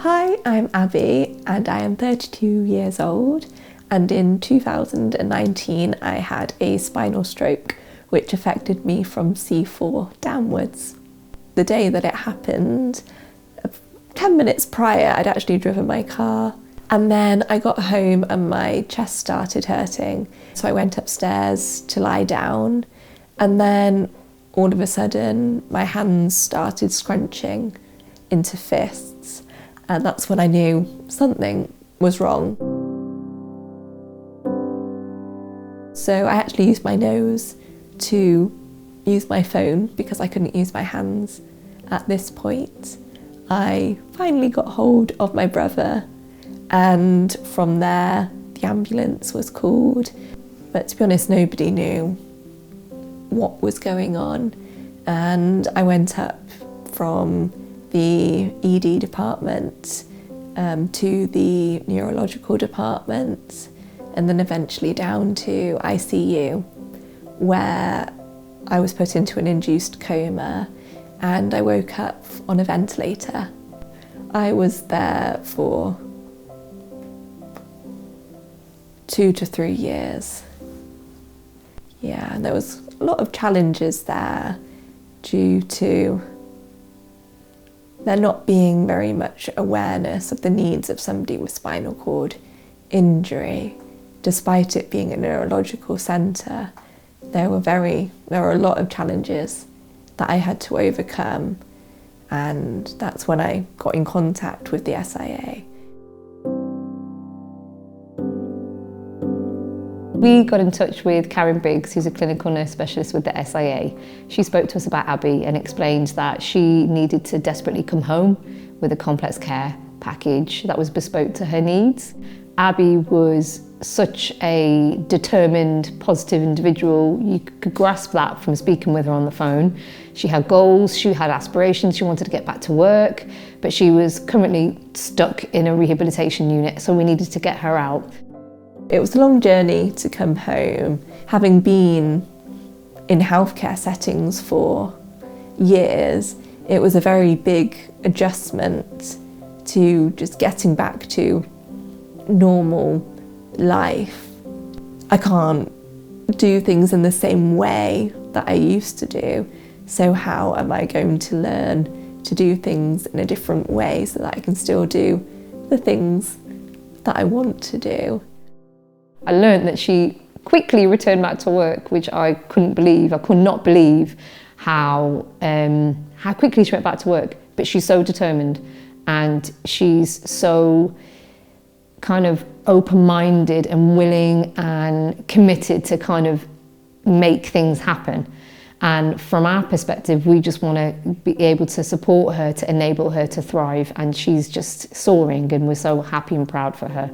Hi, I'm Abbie and I am 32 years old, and in 2019 I had a spinal stroke which affected me from C4 downwards. The day that it happened, 10 minutes prior I'd actually driven my car, and then I got home and my chest started hurting. So I went upstairs to lie down, and then all of a sudden my hands started scrunching into fists, and that's when I knew something was wrong. So I actually used my nose to use my phone because I couldn't use my hands at this point. I finally got hold of my brother, and from there the ambulance was called. But to be honest, nobody knew what was going on, and I went up from the ED department to the neurological department, and then eventually down to ICU, where I was put into an induced coma and I woke up on a ventilator. I was there for 2 to 3 years. Yeah, and there was a lot of challenges there due to there not being very much awareness of the needs of somebody with spinal cord injury. Despite it being a neurological centre, there were a lot of challenges that I had to overcome, and that's when I got in contact with the SIA. We got in touch with Karen Biggs, who's a clinical nurse specialist with the SIA. She spoke to us about Abbie and explained that she needed to desperately come home with a complex care package that was bespoke to her needs. Abbie was such a determined, positive individual. You could grasp that from speaking with her on the phone. She had goals, she had aspirations, she wanted to get back to work, but she was currently stuck in a rehabilitation unit, so we needed to get her out. It was a long journey to come home. Having been in healthcare settings for years, it was a very big adjustment to just getting back to normal life. I can't do things in the same way that I used to do, so how am I going to learn to do things in a different way so that I can still do the things that I want to do? I learned that she quickly returned back to work, which I couldn't believe. I could not believe how quickly she went back to work. But she's so determined, and she's so kind of open-minded and willing and committed to kind of make things happen. And from our perspective, we just want to be able to support her, to enable her to thrive. And she's just soaring, and we're so happy and proud for her.